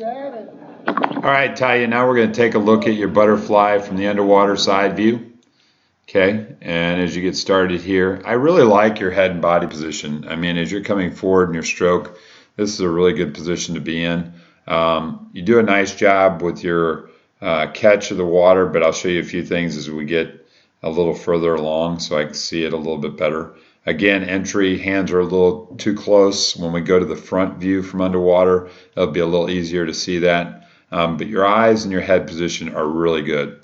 All right, Talia, now we're going to take a look at your butterfly from the underwater side view. Okay, and as you get started here, I really like your head and body position. I mean, as you're coming forward in your stroke, this is a really good position to be in. You do a nice job with your catch of the water, but I'll show you a few things as we get a little further along so I can see it a little bit better. Again, entry, hands are a little too close. When we go to the front view from underwater, it'll be a little easier to see that. But your eyes and your head position are really good.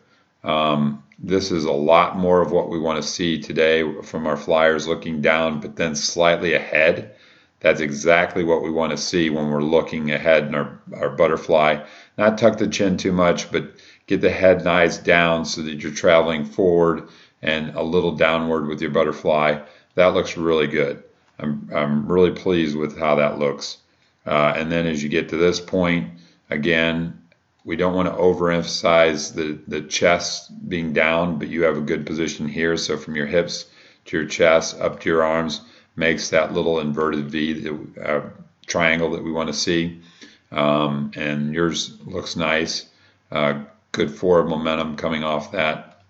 This is a lot more of what we want to see today from our flyers, looking down but then slightly ahead. That's exactly what we want to see when we're looking ahead in our butterfly. Not tuck the chin too much, but get the head and eyes down so that you're traveling forward and a little downward with your butterfly. That looks really good. I'm really pleased with how that looks. And then as you get to this point, again, we don't want to overemphasize the chest being down, but you have a good position here. So from your hips to your chest up to your arms makes that little inverted V, triangle that we want to see. And yours looks nice. Good forward momentum coming off that.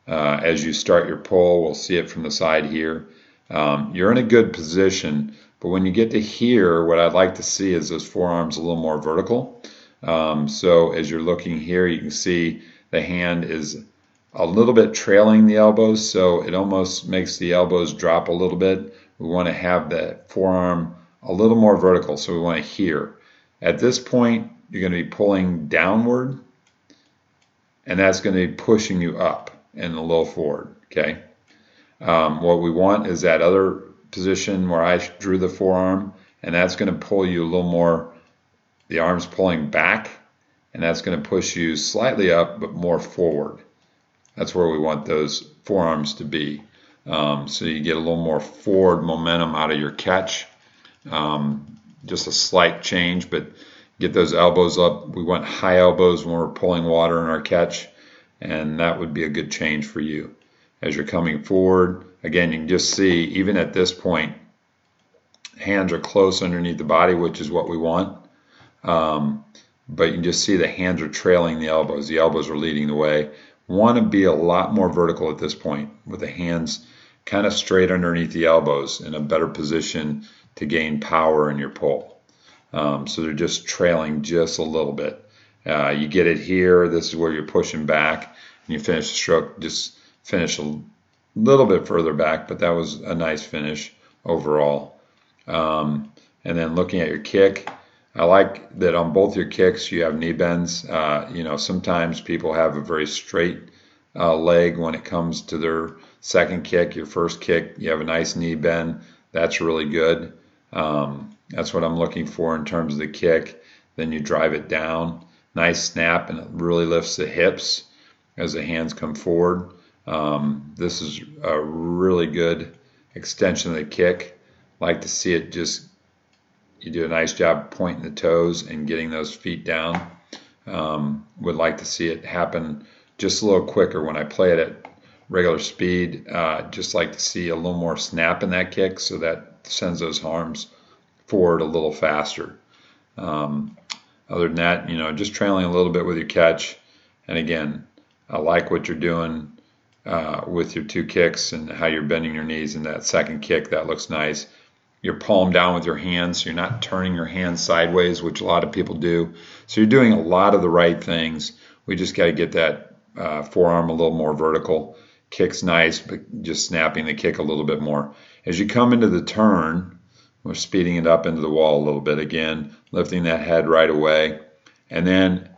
As you start your pull, we'll see it from the side here. You're in a good position, but when you get to here, what I'd like to see is those forearms a little more vertical. So as you're looking here, you can see the hand is a little bit trailing the elbows, so it almost makes the elbows drop a little bit. We want to have that forearm a little more vertical, so we want to here. At this point, you're going to be pulling downward, and that's going to be pushing you up and a little forward, okay? What we want is that other position where I drew the forearm, and that's going to pull you a little more, the arm's pulling back, and that's going to push you slightly up but more forward. That's where we want those forearms to be. So you get a little more forward momentum out of your catch. Just a slight change, but get those elbows up. We want high elbows when we're pulling water in our catch, and that would be a good change for you. As you're coming forward, again, you can just see, even at this point, hands are close underneath the body, which is what we want. But you can just see the hands are trailing the elbows. The elbows are leading the way. Want to be a lot more vertical at this point, with the hands kind of straight underneath the elbows in a better position to gain power in your pull. So they're just trailing just a little bit. You get it here. This is where you're pushing back, and you finish the stroke. Just finish a little bit further back, but that was a nice finish overall. And then looking at your kick, I like that on both your kicks you have knee bends. Sometimes people have a very straight leg when it comes to their second kick. Your first kick, you have a nice knee bend. That's really good. That's what I'm looking for in terms of the kick. Then you drive it down. Nice snap, and it really lifts the hips as the hands come forward. This is a really good extension of the kick. Like to see it just, you do a nice job pointing the toes and getting those feet down. Would like to see it happen just a little quicker when I play it at regular speed. Just like to see a little more snap in that kick, so that sends those arms forward a little faster. Other than that, just trailing a little bit with your catch. And again, I like what you're doing with your two kicks and how you're bending your knees in that second kick. That looks nice. Your palm down with your hands, so you're not turning your hands sideways, which a lot of people do. So you're doing a lot of the right things. We just got to get that forearm a little more vertical. Kick's nice, but just snapping the kick a little bit more. As you come into the turn, we're speeding it up into the wall a little bit again, lifting that head right away. And then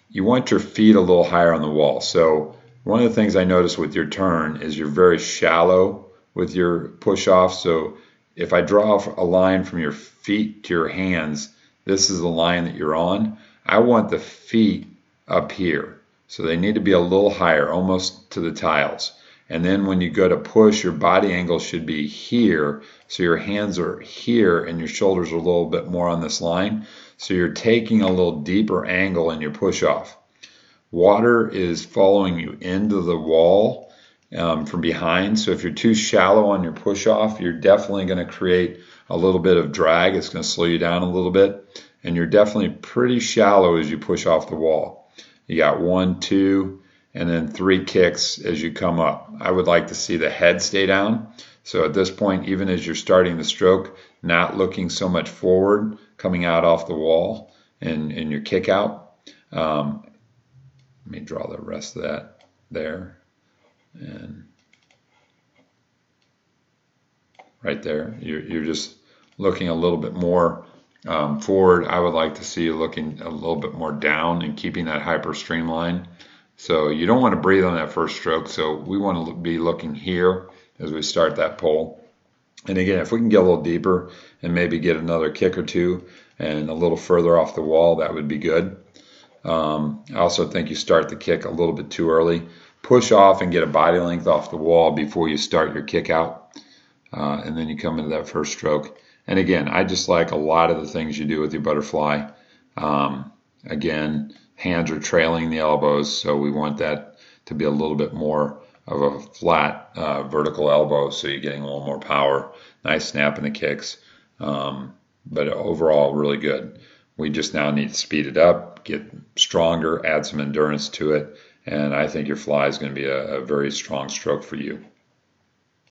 you want your feet a little higher on the wall. So one of the things I noticed with your turn is you're very shallow with your push-off. So if I draw a line from your feet to your hands, this is the line that you're on. I want the feet up here. So they need to be a little higher, almost to the tiles. And then when you go to push, your body angle should be here. So your hands are here and your shoulders are a little bit more on this line. So you're taking a little deeper angle in your push-off. Water is following you into the wall from behind. So if you're too shallow on your push-off, you're definitely going to create a little bit of drag. It's going to slow you down a little bit. and you're definitely pretty shallow as you push off the wall. You got 1, 2, and then 3 kicks as you come up. I would like to see the head stay down. So at this point, even as you're starting the stroke, not looking so much forward, coming out off the wall in your kick out. Let me draw the rest of that there. And right there, you're just looking a little bit more forward. I would like to see you looking a little bit more down and keeping that hyper streamline. So you don't want to breathe on that first stroke. So we want to be looking here as we start that pull. And again, if we can get a little deeper and maybe get another kick or two and a little further off the wall, that would be good. I also think you start the kick a little bit too early. Push off and get a body length off the wall before you start your kick out. And then you come into that first stroke. And again, I just like a lot of the things you do with your butterfly. Again, hands are trailing the elbows, so we want that to be a little bit more of a flat vertical elbow, so you're getting a little more power. Nice snap in the kicks, but overall really good. We just now need to speed it up, get stronger, add some endurance to it, and I think your fly is going to be a very strong stroke for you.